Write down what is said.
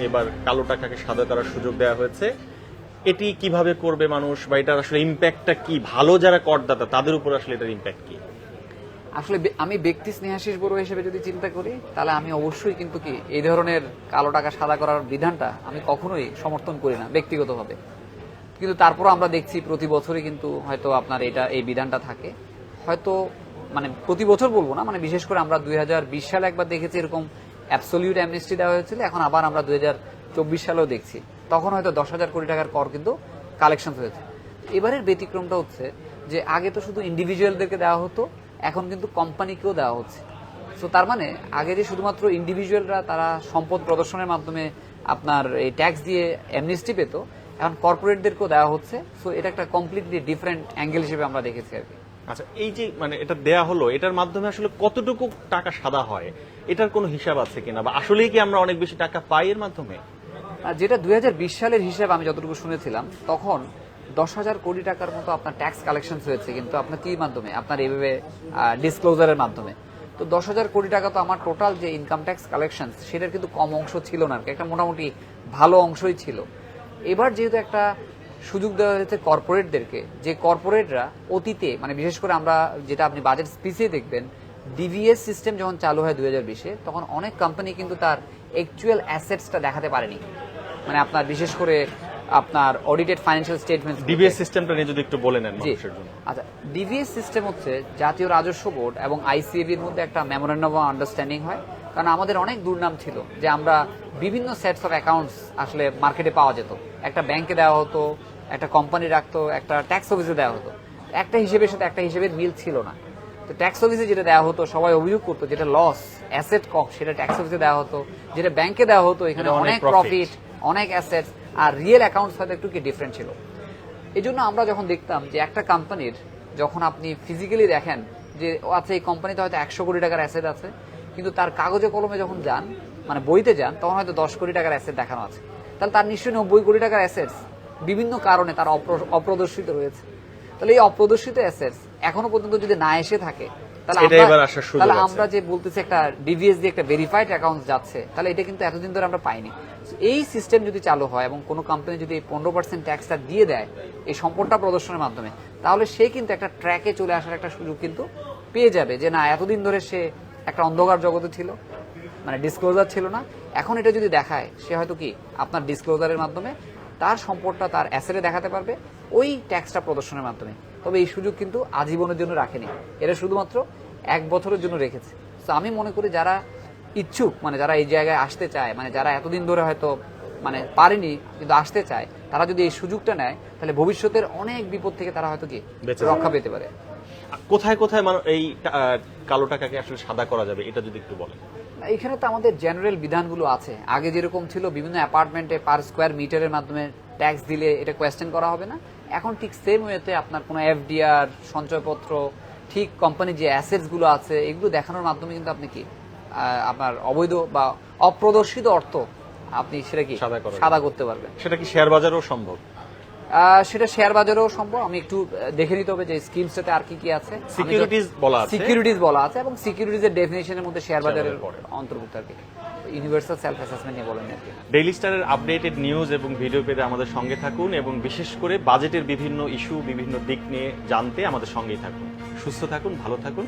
এবার কালো টাকাকে সাদা করার সুযোগ দেওয়া হয়েছে, এটি কিভাবে করবে মানুষ, বা এটার আসলে ইম্প্যাক্টটা কি, ভালো যারা করদাতা তাদের উপর আসলে এটার ইম্প্যাক্ট কি? আসলে আমি ব্যক্তি স্নেহাশিস বড়ুয়া হিসেবে যদি চিন্তা করি, তাহলে আমি অবশ্যই কিন্তু কি এই ধরনের কালো টাকা সাদা করার বিধানটা আমি কখনোই সমর্থন করি না ব্যক্তিগতভাবে। কিন্তু তারপরও আমরা দেখছি প্রতি বছরই কিন্তু হয়তো আপনার এই বিধানটা থাকে, হয়তো মানে প্রতি বছর বলবো না, মানে বিশেষ করে আমরা 2020 সালে একবার দেখেছি এরকম অ্যাবসলিউট অ্যামনেস্টি দেওয়া হয়েছিল, এখন আবার আমরা 2024 সালেও দেখছি, তখন হয়তো 10,000 কোটি টাকার কর কিন্তু কালেকশন হয়েছে। এবারের ব্যতিক্রমটা হচ্ছে যে আগে তো শুধু ইন্ডিভিজুয়ালদেরকে দেওয়া হতো, এখন কিন্তু কোম্পানিকেও দেওয়া হচ্ছে। সো তার মানে আগে যে শুধুমাত্র ইন্ডিভিজুয়ালরা তারা সম্পদ প্রদর্শনের মাধ্যমে আপনার এই ট্যাক্স দিয়ে অ্যামনেস্টি পেত, এখন কর্পোরেটদেরকেও দেওয়া হচ্ছে। সো এটা একটা কমপ্লিটলি ডিফারেন্ট অ্যাঙ্গেল হিসেবে আমরা দেখেছি আর কি। আচ্ছা, এই যে মানে এটা দেয়া হলো, এটার মাধ্যমে আসলে কতটুকু টাকা সাদা হয়, এটার কোনো হিসাব আছে কিনা, বা আসলেই কি আমরা অনেক বেশি টাকা পাই এর মাধ্যমে? যেটা 2020 সালের হিসাব আমি যতটুকু শুনেছিলাম, তখন 10,000 কোটি টাকার মতো আপনার ট্যাক্স কালেকশন হয়েছে, কিন্তু আপনার কি মাধ্যমে, আপনার এইভাবে ডিসক্লোজারের মাধ্যমে। তো 10,000 কোটি টাকা তো আমার টোটাল যে ইনকাম ট্যাক্স কালেকশন সেটার কিন্তু কম অংশ ছিল না, একটা মোটামুটি ভালো অংশই ছিল। এবার যেহেতু একটা সুযোগ দেওয়া হয়েছে কর্পোরেটদেরকে, যে কর্পোরেটরা অতীতে মানে বিশেষ করে আমরা যেটা আপনি বাজেট স্পিচে দেখবেন, ডিভিএস সিস্টেম যখন চালু হয় 2020-এ, তখন অনেক কোম্পানি কিন্তু তার অ্যাকচুয়াল অ্যাসেটসটা দেখাতে পারেনি। মানে আপনার বিশেষ করে আপনার অডিটেড ফাইন্যান্সিয়াল স্টেটমেন্ট। ডিবিএস সিস্টেমটা নিয়ে যদি একটু বলে নেন মানুষের জন্য। আচ্ছা, ডিভিএস সিস্টেম হচ্ছে জাতীয় রাজস্ব বোর্ড এবং আইসিএবির মধ্যে একটা মেমোরেন্ডাম অফ আন্ডারস্ট্যান্ডিং হয়। কারণ আমাদের অনেক দুর্নাম ছিল যে আমরা বিভিন্ন সেটস অফ অ্যাকাউন্টস আসলে মার্কেটে পাওয়া যেত, একটা ব্যাংকে দেওয়া হতো, একটা কোম্পানি রাখতো, একটা ট্যাক্স অফিসে দেওয়া হতো, একটা হিসেবের সাথে একটা হিসেবের মিল ছিল না। তো ট্যাক্স অফিসে যেটা দেওয়া হতো সবাই অভিযোগ করতো যেটা লস অ্যাসেট কম, সেটা ট্যাক্স অফিসে দেওয়া হতো, যেটা ব্যাংকে দেওয়া হতো এখানে অনেক প্রফিট, অনেক অ্যাসেটস, আর রিয়েল অ্যাকাউন্টস হয়তো একটু কি ডিফারেন্ট ছিল। এই জন্য আমরা যখন দেখতাম যে একটা কোম্পানির যখন আপনি ফিজিক্যালি দেখেন যে আচ্ছা এই কোম্পানিতে হয়তো 100 কোটি টাকার অ্যাসেট আছে, কিন্তু তার কাগজে কলমে যখন যান মানে বইতে যান তখন হয়তো 10 কোটি টাকার অ্যাসেট দেখানো আছে, তাহলে তার নিশ্চয়ই 90 কোটি টাকার অ্যাসেটস বিভিন্ন কারণে তার অপ্রদর্শিত রয়েছে। তাহলে এই অপ্রদর্শিত অ্যাসেটস এখনো পর্যন্ত যদি না এসে থাকে, তাহলে আমরা যে বলতেছি একটা ডিভিএস দিয়ে একটা ভেরিফাইড অ্যাকাউন্ট যাচ্ছে, তাহলে এটা কিন্তু এতদিন ধরে আমরা পাইনি। এই সিস্টেম যদি চালু হয় এবং কোনো কোম্পানি যদি 15% ট্যাক্সটা দিয়ে দেয় এই সম্পদটা প্রদর্শনের মাধ্যমে, তাহলে সে কিন্তু একটা ট্র্যাকে চলে আসার একটা সুযোগ কিন্তু পেয়ে যাবে, যে না এতদিন ধরে সে একটা অন্ধকার জগতে ছিল, মানে ডিসক্লোজার ছিল না, এখন এটা যদি দেখায় সে হয়তো কি আপনার ডিসক্লোজারের মাধ্যমে তার সম্পদটা তার অ্যাসেটে দেখাতে পারবে ওই ট্যাক্সটা প্রদর্শনের মাধ্যমে। তবে এই সুযোগ কিন্তু আজীবনের জন্য রাখেনি, এটা শুধুমাত্র 1 বছরের জন্য রেখেছে। তো আমি মনে করি যারা ইচ্ছুক, মানে যারা এই জায়গায় আসতে চায়, মানে যারা এতদিন ধরে হয়তো মানে পারেনি কিন্তু আসতে চায়, তারা যদি এই সুযোগটা নেয় তাহলে ভবিষ্যতের অনেক বিপদ থেকে তারা হয়তো কি রক্ষা পেতে পারে। কোথায় কোথায় এই কালো টাকাকে আসলে সাদা করা যাবে এটা যদি একটু বলেন। এখানে তো আমাদের জেনারেল বিধানগুলো আছে, আগে যেরকম ছিল বিভিন্ন অ্যাপার্টমেন্টে পার স্কোয়ার মিটারের মাধ্যমে ট্যাক্স দিলে এটা কোয়েশ্চেন করা হবে না, এখন ঠিক সেম ওয়েতে আপনার কোনো এফডিআর সঞ্চয়পত্র, ঠিক কোম্পানি যে অ্যাসেটস গুলো আছে এগুলো দেখানোর মাধ্যমে কিন্তু আপনি কি আপনার অবৈধ বা অপ্রদর্শিত অর্থ আপনি সেটা কি সাদা করতে পারবেন। সেটা কি শেয়ার বাজারেও সম্ভব? সেটা শেয়ার বাজারেও সম্ভব। আমি একটু দেখে নিতে হবে যে স্কিমসটাতে আর কি কি আছে। সিকিউরিটিজ বলা আছে এবং সিকিউরিটিজের ডেফিনিশনের মধ্যে শেয়ার বাজারের অন্তর্ভুক্ত আর কি। ইউনিভার্সাল সেলফ অ্যাসেসমেন্ট নিয়ে বলেন আর কি। ডেইলি স্টারের আপডেটেড নিউজ এবং ভিডিও পেতে আমাদের সঙ্গে থাকুন, এবং বিশেষ করে বাজেটের বিভিন্ন ইস্যু, বিভিন্ন দিক নিয়ে জানতে আমাদের সঙ্গেই থাকুন। সুস্থ থাকুন, ভালো থাকুন।